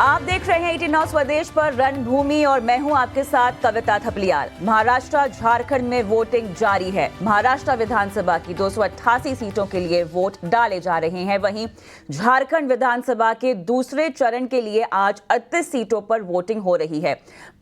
आप देख रहे हैं 18 स्वदेश पर रणभूमि और मैं हूं आपके साथ कविता थपलियाल। महाराष्ट्र झारखंड में वोटिंग जारी है। महाराष्ट्र विधानसभा की 288 सीटों के लिए वोट डाले जा रहे हैं। वहीं झारखंड विधानसभा के दूसरे चरण के लिए आज 38 सीटों पर वोटिंग हो रही है।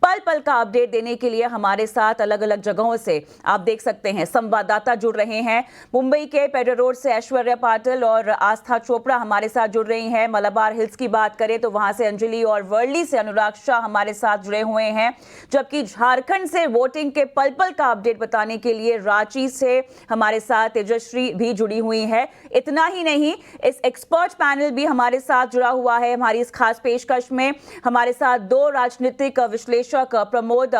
पल पल का अपडेट देने के लिए हमारे साथ अलग अलग जगहों से आप देख सकते हैं संवाददाता जुड़ रहे हैं। मुंबई के पेड्रो रोड से ऐश्वर्या पाटिल और आस्था चोपड़ा हमारे साथ जुड़ रही हैं। मलाबार हिल्स की बात करें तो वहां से अंजलि और वर्ली से अनुराग शाह हमारे साथ जुड़े हुए हैं। जबकि झारखंड से वोटिंग के पल पल का अपडेट बताने के लिए रांची से हमारे साथ तेजश्री भी जुड़ी हुई है। इतना ही नहीं, इस एक्सपर्ट पैनल भी हमारे साथ जुड़ा हुआ है। हमारी इस खास पेशकश में हमारे साथ दो राजनीतिक विश्लेषक प्रमोद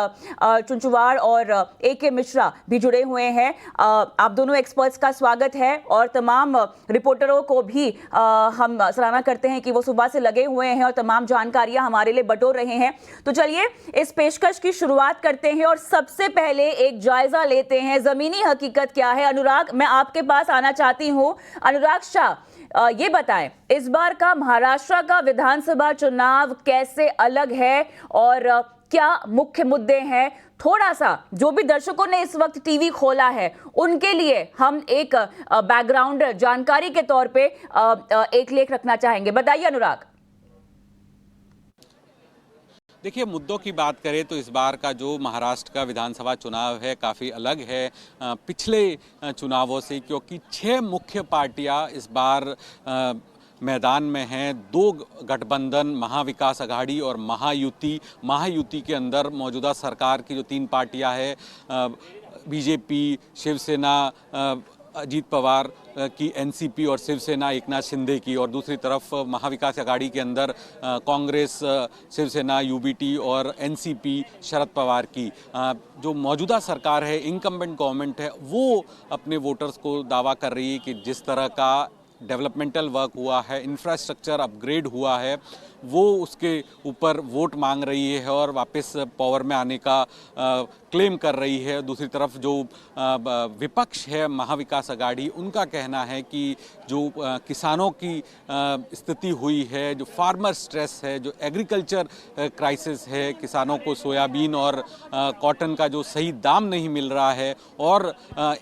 चुंचुवाड़ और AK मिश्रा भी जुड़े हुए हैं। आप दोनों एक्सपर्ट्स का स्वागत है और तमाम रिपोर्टरों को भी हम सराहना करते हैं कि वो सुबह से लगे हुए हैं और तमाम जानकारियां हमारे लिए बटोर रहे हैं। तो चलिए इस पेशकश की शुरुआत करते हैं और सबसे पहले एक जायजा लेते हैं जमीनी हकीकत क्या है। अनुराग, मैं आपके पास आना चाहती हूं। अनुराग शाह, ये बताएं इस बार का महाराष्ट्र का विधानसभा चुनाव कैसे अलग है और क्या मुख्य मुद्दे हैं। थोड़ा सा जो भी दर्शकों ने इस वक्त टीवी खोला है उनके लिए हम एक बैकग्राउंड जानकारी के तौर पे एक लेख रखना चाहेंगे। बताइए अनुराग। देखिए, मुद्दों की बात करें तो इस बार का जो महाराष्ट्र का विधानसभा चुनाव है काफ़ी अलग है पिछले चुनावों से, क्योंकि 6 मुख्य पार्टियां इस बार मैदान में हैं। 2 गठबंधन, महाविकास अघाड़ी और महायुति के अंदर मौजूदा सरकार की जो 3 पार्टियां हैं, बीजेपी, शिवसेना अजीत पवार की NCP और शिवसेना एकनाथ शिंदे की, और दूसरी तरफ महाविकास अघाड़ी के अंदर कांग्रेस, शिवसेना, UBT और NCP शरद पवार की। जो मौजूदा सरकार है, इनकम्बेंट गवर्नमेंट है, वो अपने वोटर्स को दावा कर रही है कि जिस तरह का डेवलपमेंटल वर्क हुआ है, इंफ्रास्ट्रक्चर अपग्रेड हुआ है, वो उसके ऊपर वोट मांग रही है और वापस पावर में आने का क्लेम कर रही है। दूसरी तरफ जो विपक्ष है महाविकास अघाड़ी, उनका कहना है कि जो किसानों की स्थिति हुई है, जो फार्मर स्ट्रेस है, जो एग्रीकल्चर क्राइसिस है, किसानों को सोयाबीन और कॉटन का जो सही दाम नहीं मिल रहा है, और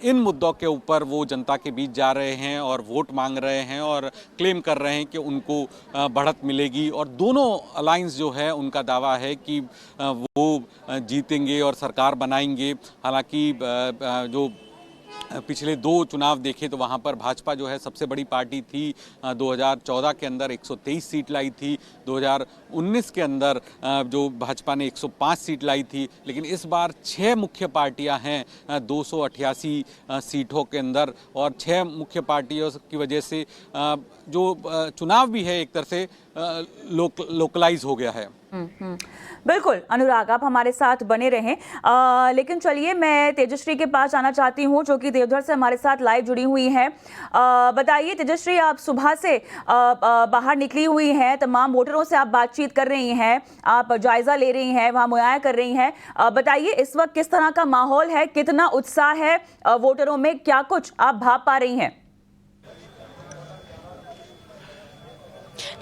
इन मुद्दों के ऊपर वो जनता के बीच जा रहे हैं और वोट मांग रहे हैं और क्लेम कर रहे हैं कि उनको बढ़त मिलेगी। और दोनों अलायंस जो है उनका दावा है कि वो जीतेंगे और सरकार बनाएंगे। हालांकि जो पिछले 2 चुनाव देखे तो वहाँ पर भाजपा जो है सबसे बड़ी पार्टी थी। 2014 के अंदर 123 सीट लाई थी, 2019 के अंदर जो भाजपा ने 105 सीट लाई थी। लेकिन इस बार 6 मुख्य पार्टियां हैं 288 सीटों के अंदर, और 6 मुख्य पार्टियों की वजह से जो चुनाव भी है एक तरह से लोकलाइज हो गया है। बिल्कुल अनुराग, आप हमारे साथ बने रहें। लेकिन चलिए मैं तेजश्री के पास आना चाहती हूं जो कि देवधर से हमारे साथ लाइव जुड़ी हुई हैं। बताइए तेजश्री, आप सुबह से बाहर निकली हुई हैं, तमाम वोटरों से आप बातचीत कर रही हैं, आप जायजा ले रही हैं, वहां मुहैया कर रही हैं। बताइए इस वक्त किस तरह का माहौल है, कितना उत्साह है वोटरों में, क्या कुछ आप भाप पा रही हैं?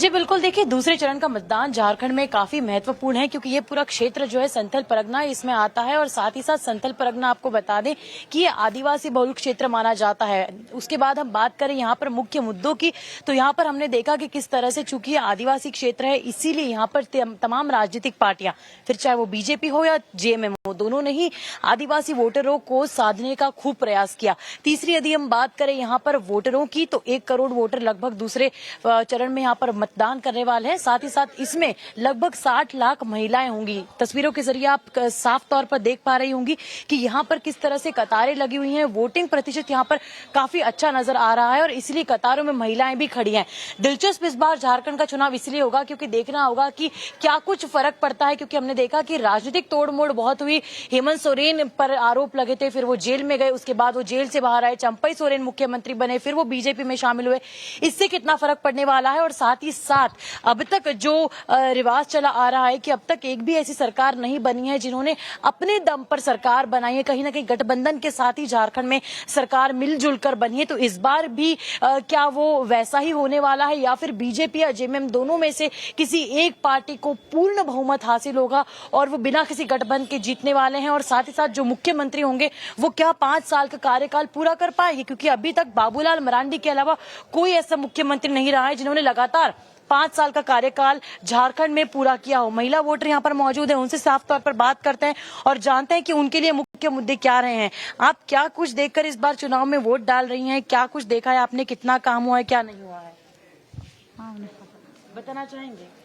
जी बिल्कुल, देखिए दूसरे चरण का मतदान झारखंड में काफी महत्वपूर्ण है क्योंकि ये पूरा क्षेत्र जो है संथल परगना इसमें आता है, और साथ ही साथ संथल परगना आपको बता दें कि ये आदिवासी बहुल क्षेत्र माना जाता है। उसके बाद हम बात करें यहाँ पर मुख्य मुद्दों की, तो यहाँ पर हमने देखा कि किस तरह से चूंकि आदिवासी क्षेत्र है इसीलिए यहाँ पर तमाम राजनीतिक पार्टियां, फिर चाहे वो बीजेपी हो या JMM हो, दोनों ने ही आदिवासी वोटरों को साधने का खूब प्रयास किया। तीसरी यदि हम बात करें यहाँ पर वोटरों की, तो 1 करोड़ वोटर लगभग दूसरे चरण में यहाँ पर मतदान करने वाले हैं। साथ ही साथ इसमें लगभग 60 लाख महिलाएं होंगी। तस्वीरों के जरिए आप साफ तौर पर देख पा रही होंगी कि यहाँ पर किस तरह से कतारें लगी हुई हैं। वोटिंग प्रतिशत यहाँ पर काफी अच्छा नजर आ रहा है और इसलिए कतारों में महिलाएं भी खड़ी हैं। दिलचस्प इस बार झारखंड का चुनाव इसलिए होगा क्योंकि देखना होगा कि क्या कुछ फर्क पड़ता है, क्योंकि हमने देखा कि राजनीतिक तोड़मोड़ बहुत हुई। हेमंत सोरेन पर आरोप लगे थे, फिर वो जेल में गए, उसके बाद वो जेल से बाहर आए, चंपई सोरेन मुख्यमंत्री बने, फिर वो बीजेपी में शामिल हुए। इससे कितना फर्क पड़ने वाला है और साथ साथ ही साथ अब तक जो रिवाज चला आ रहा है कि अब तक एक भी ऐसी सरकार नहीं बनी है जिन्होंने अपने दम पर सरकार बनाई है, कहीं ना कहीं गठबंधन के साथ ही झारखंड में सरकार मिलजुल कर बनी है। तो इस बार भी क्या वो वैसा ही होने वाला है या फिर बीजेपी या जेएमएम दोनों में से किसी एक पार्टी को पूर्ण बहुमत हासिल होगा और वो बिना किसी गठबंधन के जीतने वाले हैं? और साथ ही साथ जो मुख्यमंत्री होंगे वो क्या 5 साल का कार्यकाल पूरा कर पाएंगे? क्योंकि अभी तक बाबूलाल मरांडी के अलावा कोई ऐसा मुख्यमंत्री नहीं रहा है जिन्होंने लगातार 5 साल का कार्यकाल झारखंड में पूरा किया हो। महिला वोटर यहाँ पर मौजूद है, उनसे साफ तौर पर बात करते हैं और जानते हैं कि उनके लिए मुख्य मुद्दे क्या रहे हैं। आप क्या कुछ देखकर इस बार चुनाव में वोट डाल रही हैं? क्या कुछ देखा है आपने? कितना काम हुआ है, क्या नहीं हुआ है, बताना चाहेंगे?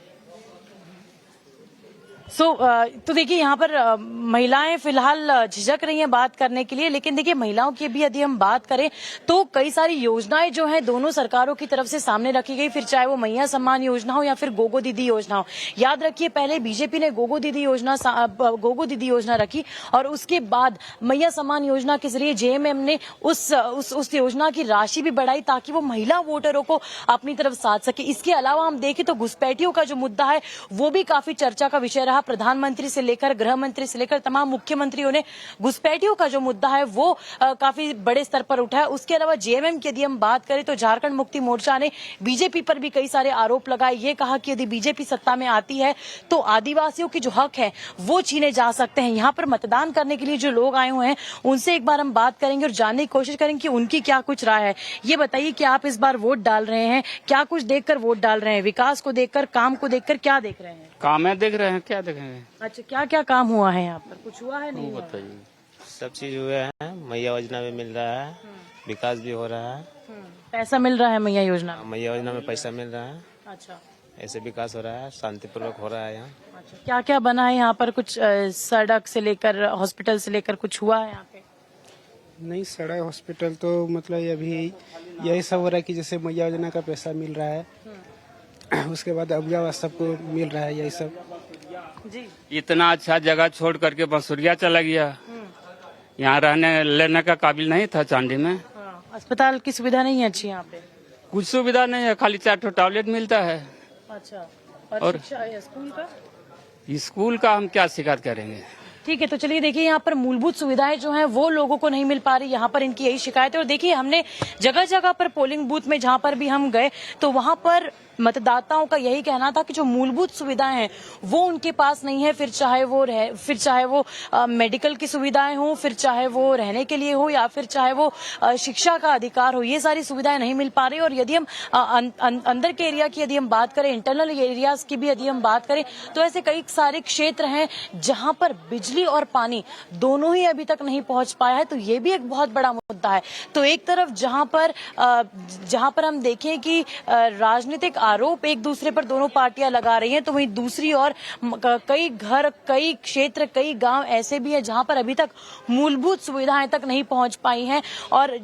तो देखिए यहाँ पर महिलाएं फिलहाल झिझक रही हैं बात करने के लिए, लेकिन देखिए महिलाओं की भी यदि हम बात करें तो कई सारी योजनाएं जो हैं दोनों सरकारों की तरफ से सामने रखी गई, फिर चाहे वो मैया सम्मान योजना हो या फिर गोगो दीदी योजना हो। याद रखिए पहले बीजेपी ने गोगो दीदी योजना रखी और उसके बाद मैया सम्मान योजना के जरिए जेएमएम ने उस योजना की राशि भी बढ़ाई ताकि वो महिला वोटरों को अपनी तरफ साध सके। इसके अलावा हम देखें तो घुसपैठियों का जो मुद्दा है वो भी काफी चर्चा का विषय रहा। प्रधानमंत्री से लेकर गृह मंत्री से लेकर तमाम मुख्यमंत्रियों ने घुसपैठियों का जो मुद्दा है वो काफी बड़े स्तर पर उठाया। उसके अलावा जेएमएम की यदि हम बात करें तो झारखंड मुक्ति मोर्चा ने बीजेपी पर भी कई सारे आरोप लगाए। ये कहा कि यदि बीजेपी सत्ता में आती है तो आदिवासियों के जो हक है वो छीने जा सकते हैं। यहाँ पर मतदान करने के लिए जो लोग आए हुए हैं उनसे एक बार हम बात करेंगे और जानने की कोशिश करेंगे कि उनकी क्या कुछ राय है। ये बताइए कि आप इस बार वोट डाल रहे हैं, क्या कुछ देखकर वोट डाल रहे हैं? विकास को देखकर, काम को देखकर, क्या देख रहे हैं? काम है, देख रहे हैं, क्या देखेंगे? अच्छा, क्या क्या काम हुआ है यहाँ पर? कुछ हुआ है, नहीं हुआ? बताइए। सब चीज हुए हैं, मैया योजना में मिल रहा है, विकास भी हो रहा है, पैसा मिल रहा है मैया योजना में? मैया योजना में पैसा मिल रहा है, अच्छा ऐसे विकास हो रहा है, शांतिपूर्वक हो रहा है यहाँ। अच्छा, क्या क्या बना है यहाँ पर? कुछ सड़क से लेकर हॉस्पिटल से लेकर कुछ हुआ है यहाँ पे? नहीं, सड़क हॉस्पिटल तो मतलब अभी यही सब हो रहा है कि जैसे मैया योजना का पैसा मिल रहा है, उसके बाद अबुआ सबको मिल रहा है, यही सब। जी, इतना अच्छा जगह छोड़ करके बंसुरिया चला गया, यहाँ रहने लेने का काबिल नहीं था चांदी में। हाँ, अस्पताल की सुविधा नहीं है अच्छी यहाँ पे? कुछ सुविधा नहीं है, खाली 4 टॉयलेट मिलता है। अच्छा, और शिक्षा स्कूल का? स्कूल का हम क्या शिकायत करेंगे? ठीक है, तो चलिए देखिए यहाँ पर मूलभूत सुविधाएं जो हैं वो लोगों को नहीं मिल पा रही, यहाँ पर इनकी यही शिकायत है। और देखिए हमने जगह जगह पर पोलिंग बूथ में जहाँ पर भी हम गए तो वहाँ पर मतदाताओं का यही कहना था कि जो मूलभूत सुविधाएं हैं वो उनके पास नहीं है, फिर चाहे वो मेडिकल की सुविधाएं हो, फिर चाहे वो रहने के लिए हो या फिर चाहे वो शिक्षा का अधिकार हो, ये सारी सुविधाएं नहीं मिल पा रही। और यदि हम अंदर के एरिया की यदि हम बात करें, इंटरनल एरियाज की भी यदि हम बात करें तो ऐसे कई सारे क्षेत्र हैं जहां पर बिजली और पानी दोनों ही अभी तक नहीं पहुंच पाया है। तो ये भी एक बहुत बड़ा मुद्दा है। तो एक तरफ जहां पर हम देखें कि राजनीतिक आरोप एक दूसरे पर दोनों पार्टियां लगा रही हैं, तो वहीं दूसरी ओर कई घर, कई क्षेत्र, कई गांव ऐसे भी हैं जहां पर अभी तक मूलभूत सुविधाएं तक नहीं पहुंच पाई हैं। और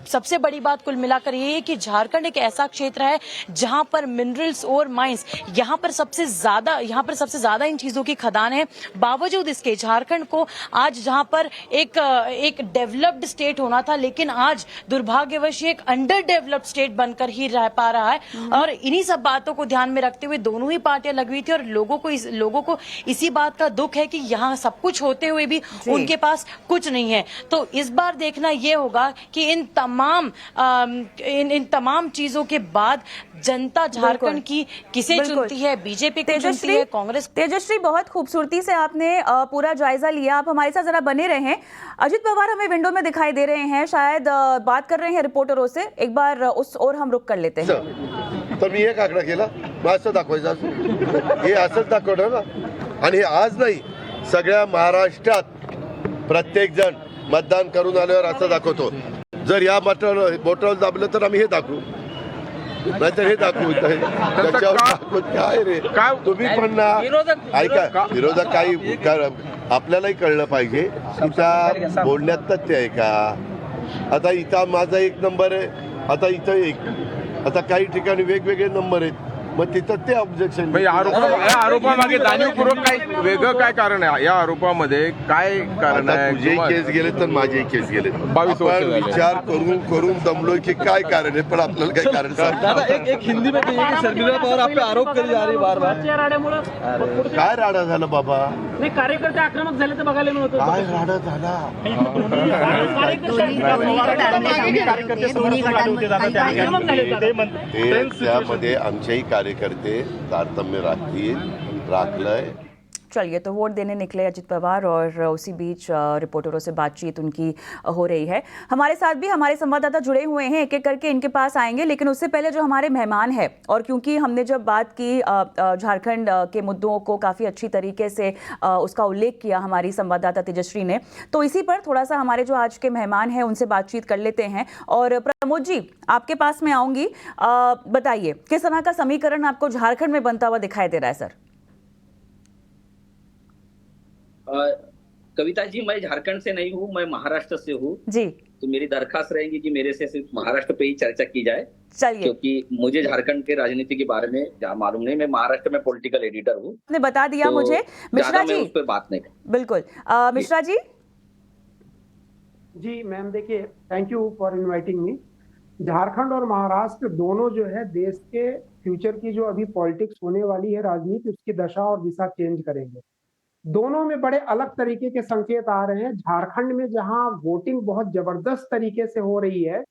सबसे बड़ी बात कुल मिलाकर ये है कि झारखंड एक ऐसा क्षेत्र है जहां पर मिनरल्स और माइंस, यहाँ पर सबसे ज्यादा इन चीजों की खदान है। बावजूद इसके झारखंड को आज जहां पर एक डेवलप्ड स्टेट होना था, लेकिन आज दुर्भाग्यवश एक अंडर डेवलप्ड स्टेट बनकर ही रह पा रहा है। और इन्हीं सब बातों को ध्यान में रखते हुए दोनों ही पार्टियां लगी हुई थी और लोगों को इसी बात का दुख है कि यहाँ सब कुछ होते हुए भी उनके पास कुछ नहीं है। तो इस बार देखना ये होगा कि इन तमाम चीजों के बाद जनता झारखंड की किसे चुनती है, बीजेपी को चुनती है, कांग्रेस। तेजश्री, बहुत खूबसूरती से आपने पूरा जायजा लिया। आप हमारे साथ जरा बने रहे हैं। अजित पवार हमें विंडो में दिखाई दे रहे हैं, शायद बात कर रहे हैं रिपोर्टरों से। एक बार उस ओर हम रुक कर लेते हैं। तर मी एक आकडा केला, असं दाखवायचं असं हे असंच दाखवणार ना। आणि हे आज नाही, सगळ्या महाराष्ट्रात प्रत्येक जण मतदान करून आल्यावर असं दाखवतो। जर या बोटावर दाबलं तर आम्ही हे दाखवू, नाहीतर हे दाखवू, त्याच्यावर दाखवू काय रे तुम्ही पण ना। ऐका, विरोधक काही आपल्यालाही कळलं पाहिजे की त्या बोलण्यात तथ्य आहे का। आता इथं माझा 1 नंबर आहे, आता इथं 1, आता काही ठिकाणी वेगवेगळे नंबर आहेत, मग तिथं ते ऑब्जेक्शन या आरोपामागे जाणीवपूर्वक काय वेगळं काय कारण आहे? या आरोपामध्ये काय कारण आहे? तुझेही केस गेले तर माझेही केस गेले. 22 वर्ष झाले. विचार करून दमलोय की काय कारण आहे, पण आपल्याला काय कारण दादा एक हिंदी में कहिए कि शर्मिला पवार आप पे आरोप करी जा रही बार बार. काय राडा झाला बाबा? नाही, कार्यकर्ते आक्रमक झाले तर बघायला नव्हतं. काय राडा झाला? त्यामध्ये आमचेही कार्यकर्ते तारतम्य राखलंय. चलिए, तो वोट देने निकले अजित पवार और उसी बीच रिपोर्टरों से बातचीत उनकी हो रही है. हमारे साथ भी हमारे संवाददाता जुड़े हुए हैं, एक एक करके इनके पास आएंगे, लेकिन उससे पहले जो हमारे मेहमान हैं, और क्योंकि हमने जब बात की झारखंड के मुद्दों को काफ़ी अच्छी तरीके से उसका उल्लेख किया हमारी संवाददाता तेजश्री ने, तो इसी पर थोड़ा सा हमारे जो आज के मेहमान हैं उनसे बातचीत कर लेते हैं. और प्रमोद जी, आपके पास में आऊँगी. बताइए, किस तरह का समीकरण आपको झारखंड में बनता हुआ दिखाई दे रहा है सर? कविता जी, मैं झारखंड से नहीं हूँ, मैं महाराष्ट्र से हूँ जी. तो मेरी दरखास्त रहेगी कि मेरे से सिर्फ महाराष्ट्र पे ही चर्चा की जाए. चलिए, क्योंकि मुझे झारखंड के राजनीति के बारे में मालूम नहीं. मैं महाराष्ट्र में पॉलिटिकल एडिटर हूँ. आपने बता दिया तो मुझे. मिश्रा जी, उस पर बात नहीं. बिल्कुल. मिश्रा जी. जी मैम, देखिए, thank you for inviting me. Jharkhand और महाराष्ट्र दोनों जो है देश के फ्यूचर की जो अभी पॉलिटिक्स होने वाली है, राजनीति, उसकी दशा और दिशा चेंज करेंगे. दोनों में बड़े अलग तरीके के संकेत आ रहे हैं. झारखंड में जहां वोटिंग बहुत जबरदस्त तरीके से हो रही है,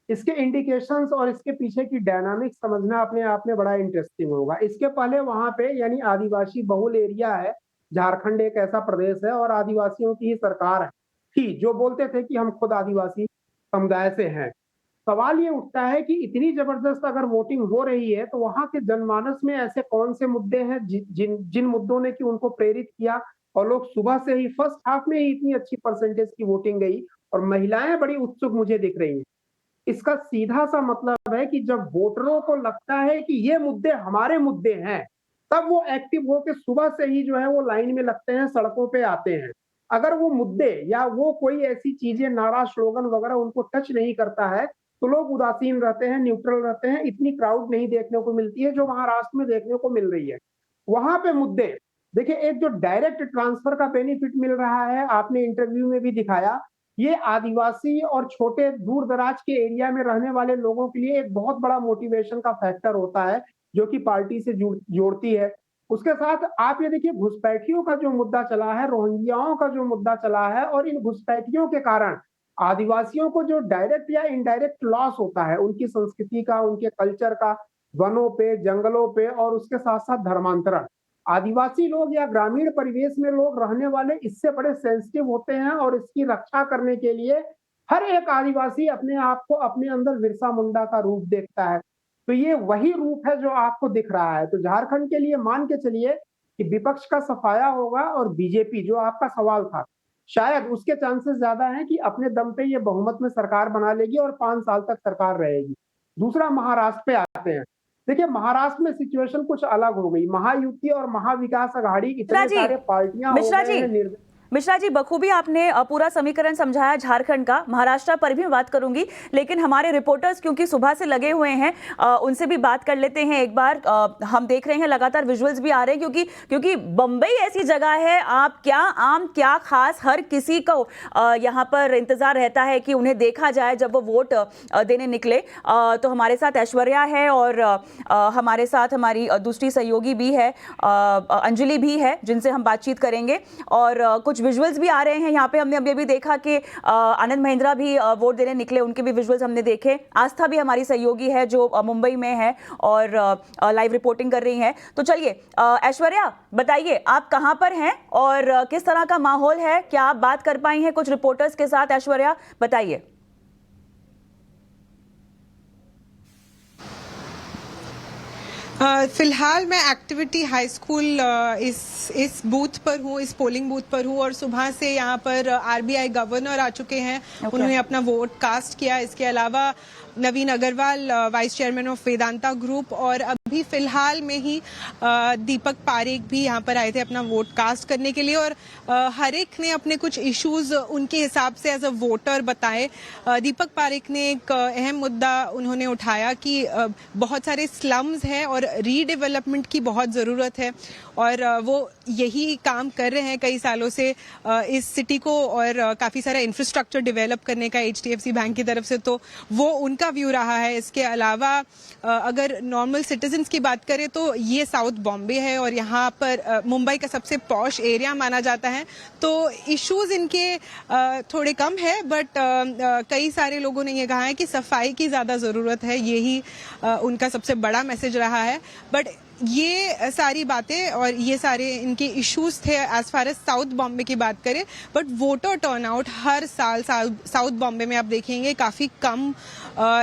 इसके इंडिकेशंस और इसके पीछे की डायनामिक्स समझना अपने आप में बड़ा इंटरेस्टिंग होगा. इसके पहले वहां पे यानी आदिवासी बहुल एरिया है. झारखंड एक ऐसा प्रदेश है और आदिवासियों की ही सरकार है थी, जो बोलते थे कि हम खुद आदिवासी समुदाय से हैं. सवाल ये उठता है कि इतनी जबरदस्त अगर वोटिंग हो रही है तो वहां के जनमानस में ऐसे कौन से मुद्दे हैं जिन मुद्दों ने कि उनको प्रेरित किया और लोग सुबह से ही फर्स्ट हाफ में ही इतनी अच्छी परसेंटेज की वोटिंग गई और महिलाएं बड़ी उत्सुक मुझे दिख रही हैं. इसका सीधा सा मतलब है कि जब वोटरों को लगता है कि ये मुद्दे हमारे मुद्दे हैं, तब वो एक्टिव होकर सुबह से ही जो है वो लाइन में लगते हैं, सड़कों पे आते हैं. अगर वो मुद्दे या वो कोई ऐसी चीजें, नारा, स्लोगन वगैरह उनको टच नहीं करता है तो लोग उदासीन रहते हैं, न्यूट्रल रहते हैं. इतनी क्राउड नहीं देखने को मिलती है जो महाराष्ट्र में देखने को मिल रही है. वहां पे मुद्दे देखिए, एक जो डायरेक्ट ट्रांसफर का बेनिफिट मिल रहा है, आपने इंटरव्यू में भी दिखाया, ये आदिवासी और छोटे दूर दराज के एरिया में रहने वाले लोगों के लिए एक बहुत बड़ा मोटिवेशन का फैक्टर होता है, जो कि पार्टी से जोड़ती है. उसके साथ आप ये देखिए, घुसपैठियों का जो मुद्दा चला है, रोहिंग्याओं का जो मुद्दा चला है, और इन घुसपैठियों के कारण आदिवासियों को जो डायरेक्ट या इनडायरेक्ट लॉस होता है उनकी संस्कृति का, उनके कल्चर का, वनों पे, जंगलों पे, और उसके साथ साथ धर्मांतरण. आदिवासी लोग या ग्रामीण परिवेश में लोग रहने वाले इससे बड़े सेंसिटिव होते हैं और इसकी रक्षा करने के लिए हर एक आदिवासी अपने आप को अपने अंदर बिरसा मुंडा का रूप देखता है. तो ये वही रूप है जो आपको दिख रहा है. तो झारखंड के लिए मान के चलिए कि विपक्ष का सफाया होगा और बीजेपी, जो आपका सवाल था, शायद उसके चांसेस ज्यादा हैं कि अपने दम पे ये बहुमत में सरकार बना लेगी और 5 साल तक सरकार रहेगी. दूसरा, महाराष्ट्र पे आते हैं. देखिए, महाराष्ट्र में सिचुएशन कुछ अलग हो गई. महायुति और महाविकास आघाड़ी, इतने सारे पार्टियां हो गए हैं. मिश्रा जी, बखूबी आपने पूरा समीकरण समझाया झारखंड का. महाराष्ट्र पर भी बात करूंगी, लेकिन हमारे रिपोर्टर्स क्योंकि सुबह से लगे हुए हैं, उनसे भी बात कर लेते हैं एक बार. हम देख रहे हैं लगातार विजुअल्स भी आ रहे हैं, क्योंकि बम्बई ऐसी जगह है, आप क्या आम क्या खास, हर किसी को यहाँ पर इंतजार रहता है कि उन्हें देखा जाए जब वो वोट देने निकले. तो हमारे साथ ऐश्वर्या है और हमारे साथ हमारी दूसरी सहयोगी भी है, अंजलि भी है, जिनसे हम बातचीत करेंगे. और कुछ विजुअल्स भी आ रहे हैं यहाँ पे. हमने अभी भी देखा कि आनंद महिंद्रा भी वोट देने निकले, उनके भी विजुअल्स हमने देखे. आस्था भी हमारी सहयोगी है जो मुंबई में है और लाइव रिपोर्टिंग कर रही हैं. तो चलिए ऐश्वर्या, बताइए आप कहाँ पर हैं और किस तरह का माहौल है, क्या आप बात कर पाई हैं कुछ रिपोर्टर्स के साथ? ऐश्वर्या, बताइए. फिलहाल मैं एक्टिविटी हाई स्कूल इस बूथ पर हूँ, इस पोलिंग बूथ पर हूँ, और सुबह से यहाँ पर आरबीआई गवर्नर आ चुके हैं. उन्होंने अपना वोट कास्ट किया. इसके अलावा Naveen Agarwal vice chairman of Vedanta group, और अभी फिलहाल में ही दीपक पारेख भी यहाँ पर आए थे अपना वोट कास्ट करने के लिए, और हर एक ने अपने कुछ इश्यूज उनके हिसाब से एज अ वोटर बताए। दीपक पारेख ने एक अहम मुद्दा उन्होंने उठाया कि बहुत सारे स्लम्स हैं और रीडेवलपमेंट की बहुत ज़रूरत है, और वो यही काम कर रहे हैं कई सालों से इस सिटी को, और काफ़ी सारा इंफ्रास्ट्रक्चर डेवलप करने का HDFC बैंक की तरफ से, तो वो उनका व्यू रहा है। इसके अलावा अगर नॉर्मल सिटीजन्स की बात करें तो ये साउथ बॉम्बे है और यहाँ पर मुंबई का सबसे पॉश एरिया माना जाता है, तो इश्यूज इनके थोड़े कम है, बट कई सारे लोगों ने ये कहा है कि सफाई की ज़्यादा ज़रूरत है, यही उनका सबसे बड़ा मैसेज रहा है। बट ये सारी बातें और ये सारे इनके इश्यूज थे as far as South Bombay की बात करें, बट वोटर टर्नआउट हर साल साउथ बॉम्बे में आप देखेंगे काफ़ी कम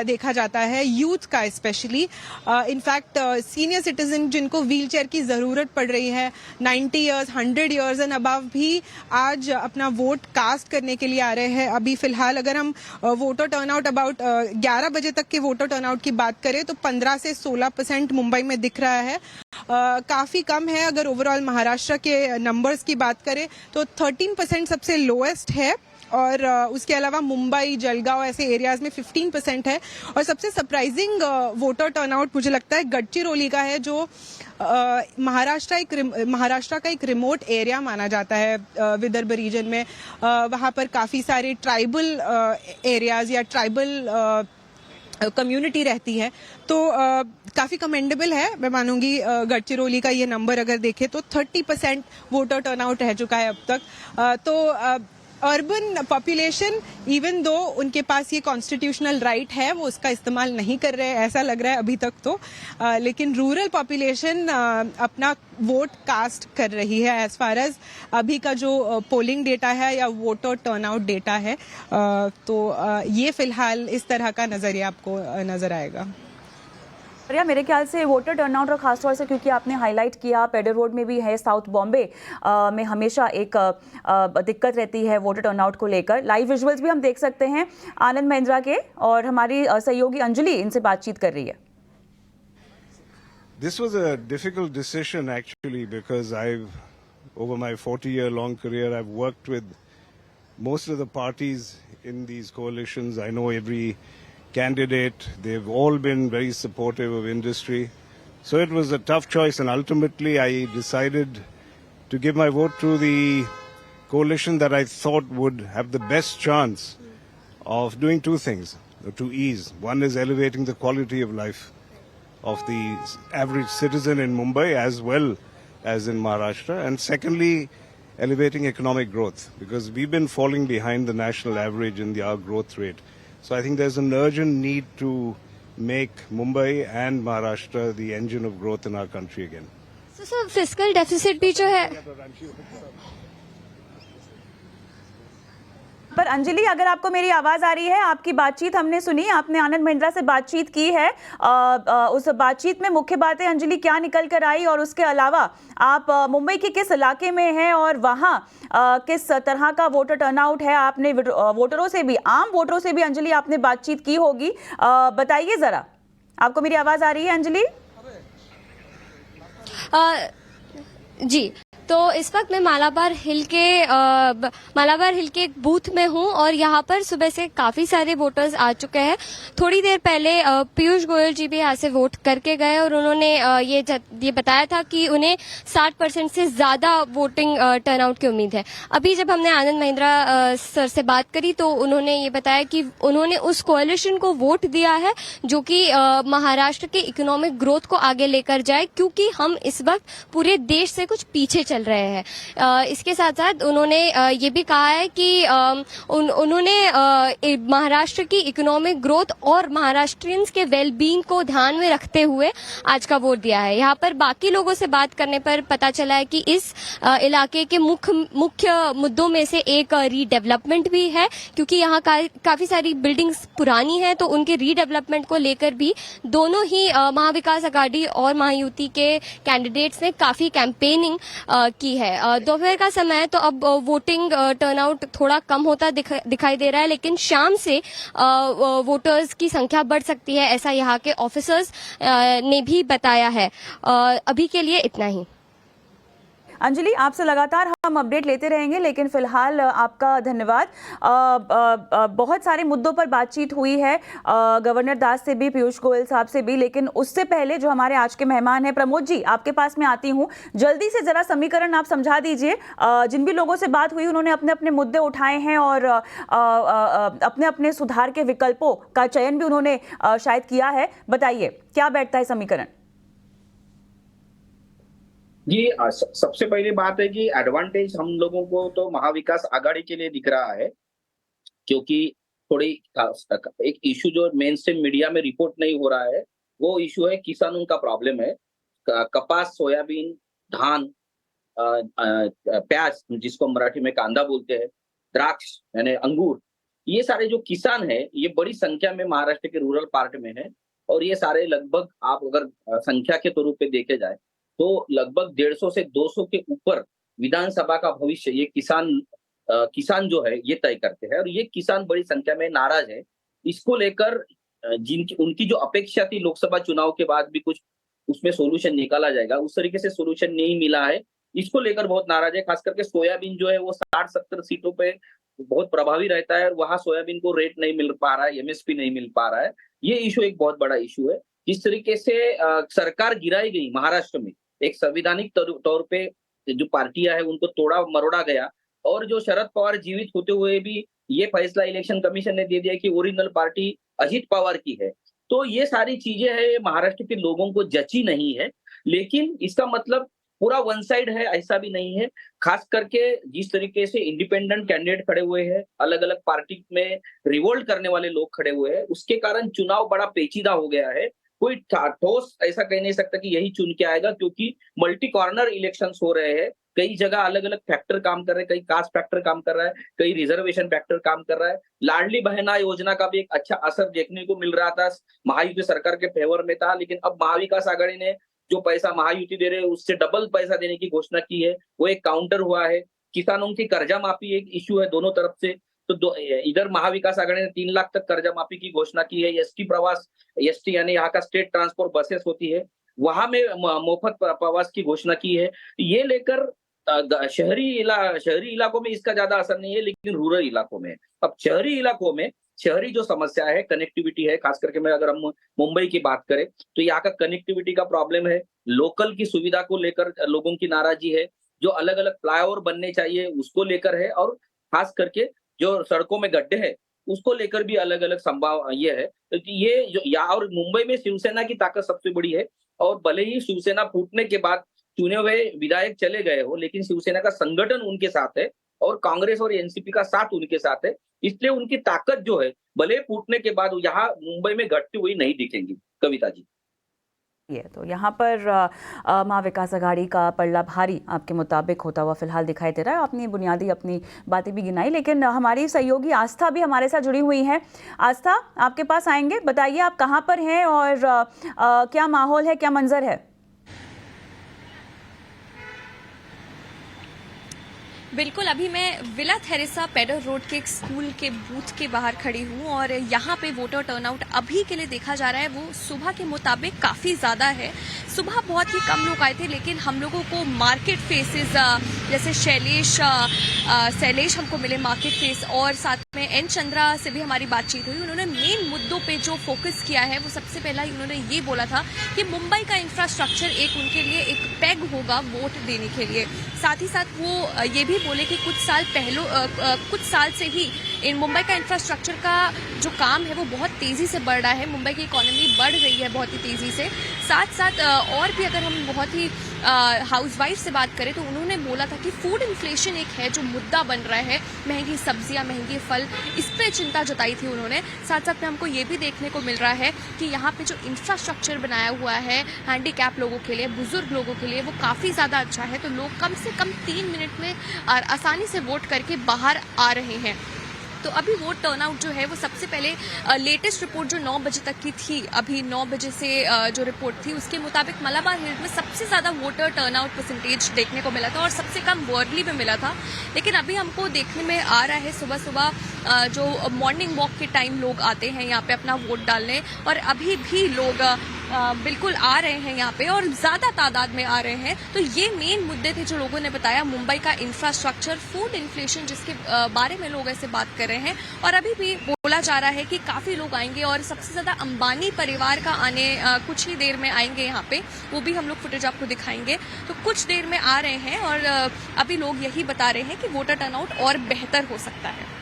देखा जाता है, यूथ का स्पेशली। इनफैक्ट सीनियर सिटीजन जिनको व्हीलचेयर की ज़रूरत पड़ रही है, 90 इयर्स 100 इयर्स एंड अबव भी आज अपना वोट कास्ट करने के लिए आ रहे हैं। अभी फिलहाल अगर हम वोटर टर्नआउट अबाउट 11 बजे तक के वोटर टर्नआउट की बात करें तो 15 से 16% मुंबई में दिख रहा है, काफ़ी कम है। अगर ओवरऑल महाराष्ट्र के नंबर्स की बात करें तो 13% सबसे लोएस्ट है, और उसके अलावा मुंबई, जलगांव ऐसे एरियाज में 15% है। और सबसे सरप्राइजिंग वोटर टर्नआउट मुझे लगता है गडचिरोली का है, जो महाराष्ट्र का एक रिमोट एरिया माना जाता है विदर्भ रीजन में। वहाँ पर काफ़ी सारे ट्राइबल एरियाज या ट्राइबल कम्युनिटी रहती है, तो काफ़ी कमेंडेबल है। मैं मानूंगी गडचिरोली का ये नंबर अगर देखें तो 30% वोटर टर्नआउट रह चुका है अब तक। तो अर्बन पॉपुलेशन इवन दो उनके पास ये कॉन्स्टिट्यूशनल राइट है, वो उसका इस्तेमाल नहीं कर रहे हैं ऐसा लग रहा है अभी तक तो, लेकिन रूरल पॉपुलेशन अपना वोट कास्ट कर रही है एज फार एज अभी का जो पोलिंग डेटा है या वोटर टर्नआउट डेटा है। तो ये फिलहाल इस तरह का नज़रिया आपको नज़र आएगा। प्रिया, मेरे ख्याल से वोटर टर्नआउट और खासतौर से क्योंकि आपने हाईलाइट किया पेडर रोड में भी है, साउथ बॉम्बे में हमेशा एक दिक्कत रहती है वोटर टर्नआउट को लेकर। लाइव विजुअल्स भी हम देख सकते हैं आनंद महिंद्रा के, और हमारी सहयोगी अंजलि इनसे बातचीत कर रही है। This was a difficult decision actually, because over my 40-year long career, I've worked with most of the parties in these coalitions. I know every candidate. They've all been very supportive of industry. So it was a tough choice, and ultimately I decided to give my vote to the coalition that I thought would have the best chance of doing two things to ease. One is elevating the quality of life of the average citizen in Mumbai as well as in Maharashtra, and secondly elevating economic growth, because we've been falling behind the national average in our growth rate. So I think there's an urgent need to make Mumbai and Maharashtra the engine of growth in our country again. So fiscal deficit भी जो है, पर अंजलि अगर आपको मेरी आवाज आ रही है, आपकी बातचीत हमने सुनी, आपने आनंद महिंद्रा से बातचीत की है, उस बातचीत में मुख्य बातें अंजलि क्या निकल कर आई, और उसके अलावा आप मुंबई के किस इलाके में हैं और वहाँ किस तरह का वोटर टर्नआउट है, आपने वोटरों से भी, आम वोटरों से भी अंजलि आपने बातचीत की होगी, बताइए जरा। आपको मेरी आवाज आ रही है अंजलि? जी, तो इस वक्त मैं मालाबार हिल के एक बूथ में हूं, और यहाँ पर सुबह से काफी सारे वोटर्स आ चुके हैं। थोड़ी देर पहले पीयूष गोयल जी भी यहाँ से वोट करके गए, और उन्होंने ये बताया था कि उन्हें 60% से ज्यादा वोटिंग टर्नआउट की उम्मीद है। अभी जब हमने आनंद महिंद्रा सर से बात करी तो उन्होंने ये बताया कि उन्होंने उस कोalition को वोट दिया है जो कि महाराष्ट्र के इकोनॉमिक ग्रोथ को आगे लेकर जाए, क्योंकि हम इस वक्त पूरे देश से कुछ पीछे चल रहे हैं। इसके साथ साथ उन्होंने ये भी कहा है कि उन्होंने महाराष्ट्र की इकोनॉमिक ग्रोथ और महाराष्ट्रियंस के वेलबींग को ध्यान में रखते हुए आज का वोट दिया है। यहाँ पर बाकी लोगों से बात करने पर पता चला है कि इस इलाके के मुख्य मुद्दों में से एक रीडेवलपमेंट भी है, क्योंकि यहाँ काफी सारी बिल्डिंग्स पुरानी हैं, तो उनके रीडेवलपमेंट को लेकर भी दोनों ही महाविकास अघाड़ी और महायुति के कैंडिडेट्स ने काफी कैंपेनिंग की है। दोपहर का समय तो अब वोटिंग टर्नआउट थोड़ा कम होता दिखाई दे रहा है, लेकिन शाम से वोटर्स की संख्या बढ़ सकती है, ऐसा यहाँ के ऑफिसर्स ने भी बताया है। अभी के लिए इतना ही। अंजलि, आपसे लगातार हम अपडेट लेते रहेंगे, लेकिन फिलहाल आपका धन्यवाद। बहुत सारे मुद्दों पर बातचीत हुई है गवर्नर दास से भी, पीयूष गोयल साहब से भी, लेकिन उससे पहले जो हमारे आज के मेहमान हैं, प्रमोद जी, आपके पास मैं आती हूं। जल्दी से जरा समीकरण आप समझा दीजिए। जिन भी लोगों से बात हुई उन्होंने अपने अपने मुद्दे उठाए हैं और अपने अपने सुधार के विकल्पों का चयन भी उन्होंने शायद किया है। बताइए क्या बैठता है समीकरण? जी, सबसे पहली बात है कि एडवांटेज हम लोगों को तो महाविकास आघाड़ी के लिए दिख रहा है, क्योंकि थोड़ी एक इशू जो मेन स्ट्रीम मीडिया में रिपोर्ट नहीं हो रहा है, वो इशू है किसानों का प्रॉब्लम है। कपास, सोयाबीन, धान, प्याज जिसको मराठी में कांदा बोलते हैं, द्राक्ष यानी अंगूर, ये सारे जो किसान है ये बड़ी संख्या में महाराष्ट्र के रूरल पार्ट में है। और ये सारे लगभग आप अगर संख्या के तौर पे देखे जाए तो लगभग 150 से 200 के ऊपर विधानसभा का भविष्य ये किसान जो है ये तय करते हैं। और ये किसान बड़ी संख्या में नाराज है। इसको लेकर उनकी जो अपेक्षा थी लोकसभा चुनाव के बाद भी कुछ उसमें सोल्यूशन निकाला जाएगा, उस तरीके से सोल्यूशन नहीं मिला है। इसको लेकर बहुत नाराज है। खास करके सोयाबीन जो है वो 60-70 सीटों पे बहुत प्रभावी रहता है और वहां सोयाबीन को रेट नहीं मिल पा रहा है, एमएसपी नहीं मिल पा रहा है। ये इशू एक बहुत बड़ा इशू है। जिस तरीके से सरकार गिराई गई महाराष्ट्र में, एक संवैधानिक तौर पे जो पार्टियां है उनको तोड़ा मरोड़ा गया, और जो शरद पवार जीवित होते हुए भी ये फैसला इलेक्शन कमीशन ने दे दिया कि ओरिजिनल पार्टी अजित पवार की है। तो ये सारी चीजें है महाराष्ट्र के लोगों को जची नहीं है। लेकिन इसका मतलब पूरा वन साइड है ऐसा भी नहीं है। खास करके जिस तरीके से इंडिपेंडेंट कैंडिडेट खड़े हुए हैं, अलग अलग पार्टी में रिवोल्ट करने वाले लोग खड़े हुए हैं, उसके कारण चुनाव बड़ा पेचीदा हो गया है। कोई ठोस ऐसा कह नहीं सकता कि यही चुन के आएगा, क्योंकि मल्टी कॉर्नर इलेक्शंस हो रहे हैं। कई जगह अलग अलग फैक्टर काम कर रहे हैं, कई कास्ट फैक्टर काम कर रहा है, कई रिजर्वेशन फैक्टर काम कर रहा है। लाडली बहना योजना का भी एक अच्छा असर देखने को मिल रहा था, महायुति सरकार के फेवर में था। लेकिन अब महाविकास आघाड़ी ने जो पैसा महायुति दे रहे हैं उससे डबल पैसा देने की घोषणा की है, वो एक काउंटर हुआ है। किसानों की कर्जा माफी एक इश्यू है दोनों तरफ से। तो इधर महाविकास आघाड़ी ने 3 लाख तक कर्जा माफी की घोषणा की है। एसटी प्रवास, एसटी यानी यहाँ का स्टेट ट्रांसपोर्ट बसेस होती है, वहां में मुफ्त प्रवास की घोषणा की है। ये लेकर शहरी इलाकों में इसका ज्यादा असर नहीं है, लेकिन रूरल इलाकों में, अब शहरी इलाकों में शहरी जो समस्या है कनेक्टिविटी है। खास करके मैं अगर हम मुंबई की बात करें तो यहाँ का कनेक्टिविटी का प्रॉब्लम है। लोकल की सुविधा को लेकर लोगों की नाराजगी है। जो अलग अलग फ्लाईओवर बनने चाहिए उसको लेकर है, और खास करके जो सड़कों में गड्ढे हैं उसको लेकर भी अलग अलग संभाव ये है। तो ये जो और मुंबई में शिवसेना की ताकत सबसे बड़ी है, और भले ही शिवसेना फूटने के बाद चुने हुए विधायक चले गए हो, लेकिन शिवसेना का संगठन उनके साथ है और कांग्रेस और एनसीपी का साथ उनके साथ है। इसलिए उनकी ताकत जो है भले फूटने के बाद यहाँ मुंबई में घटती हुई नहीं दिखेंगी। कविता जी, ये तो यहाँ पर महाविकास आघाड़ी का पल्ला भारी आपके मुताबिक होता हुआ फिलहाल दिखाई दे रहा है। आपने बुनियादी अपनी बातें भी गिनाई, लेकिन हमारी सहयोगी आस्था भी हमारे साथ जुड़ी हुई हैं। आस्था, आपके पास आएंगे, बताइए आप कहाँ पर हैं और क्या माहौल है, क्या मंजर है? बिल्कुल, अभी मैं विला थेरेसा पेडर रोड के एक स्कूल के बूथ के बाहर खड़ी हूँ और यहाँ पे वोटर टर्नआउट अभी के लिए देखा जा रहा है वो सुबह के मुताबिक काफ़ी ज़्यादा है। सुबह बहुत ही कम लोग आए थे, लेकिन हम लोगों को मार्केट फेसेस जैसे शैलेश हमको मिले मार्केट फेस, और साथ में एन चंद्रा से भी हमारी बातचीत हुई। उन्होंने मेन मुद्दों पे जो फोकस किया है वो सबसे पहला उन्होंने ये बोला था कि मुंबई का इंफ्रास्ट्रक्चर एक उनके लिए एक पैग होगा वोट देने के लिए। साथ ही साथ वो ये भी बोले कि कुछ साल से ही इन मुंबई का इंफ्रास्ट्रक्चर का जो काम है वो बहुत तेज़ी से बढ़ रहा है। मुंबई की इकोनॉमी बढ़ रही है बहुत ही तेज़ी से। साथ साथ और भी अगर हम बहुत ही हाउसवाइफ से बात करें तो उन्होंने बोला था कि फूड इन्फ्लेशन एक है जो मुद्दा बन रहा है, महंगी सब्जियां, महंगे फल, इस पर चिंता जताई थी उन्होंने। साथ साथ में हमको ये भी देखने को मिल रहा है कि यहाँ पे जो इंफ्रास्ट्रक्चर बनाया हुआ है हैंडीकैप लोगों के लिए, बुजुर्ग लोगों के लिए, वो काफ़ी ज़्यादा अच्छा है। तो लोग कम से कम 3 मिनट में आसानी से वोट करके बाहर आ रहे हैं। तो अभी वोट टर्नआउट जो है वो सबसे पहले लेटेस्ट रिपोर्ट जो 9 बजे तक की थी, अभी 9 बजे से जो रिपोर्ट थी उसके मुताबिक मलाबार हिल्स में सबसे ज्यादा वोटर टर्नआउट परसेंटेज देखने को मिला था और सबसे कम वर्ली में मिला था। लेकिन अभी हमको देखने में आ रहा है सुबह सुबह जो मॉर्निंग वॉक के टाइम लोग आते हैं यहाँ पे अपना वोट डालने, और अभी भी लोग बिल्कुल आ रहे हैं यहाँ पे और ज्यादा तादाद में आ रहे हैं। तो ये मेन मुद्दे थे जो लोगों ने बताया। मुंबई का इंफ्रास्ट्रक्चर, फूड इन्फ्लेशन जिसके बारे में लोग ऐसे बात कर रहे हैं, और अभी भी बोला जा रहा है कि काफी लोग आएंगे और सबसे ज्यादा अंबानी परिवार का आने कुछ ही देर में आएंगे यहाँ पे, वो भी हम लोग फुटेज आपको दिखाएंगे। तो कुछ देर में आ रहे हैं और अभी लोग यही बता रहे हैं कि वोटर टर्नआउट और बेहतर हो सकता है।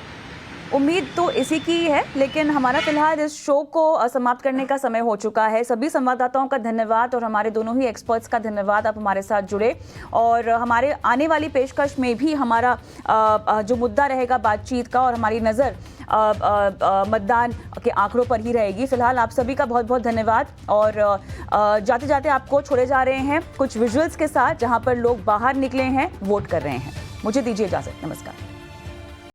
उम्मीद तो इसी की है, लेकिन हमारा फिलहाल इस शो को समाप्त करने का समय हो चुका है। सभी संवाददाताओं का धन्यवाद और हमारे दोनों ही एक्सपर्ट्स का धन्यवाद, आप हमारे साथ जुड़े। और हमारे आने वाली पेशकश में भी हमारा जो मुद्दा रहेगा बातचीत का, और हमारी नज़र मतदान के आंकड़ों पर ही रहेगी। फिलहाल आप सभी का बहुत बहुत धन्यवाद। और जाते जाते आपको छोड़े जा रहे हैं कुछ विजुअल्स के साथ, जहां पर लोग बाहर निकले हैं, वोट कर रहे हैं। मुझे दीजिए इजाजत, नमस्कार।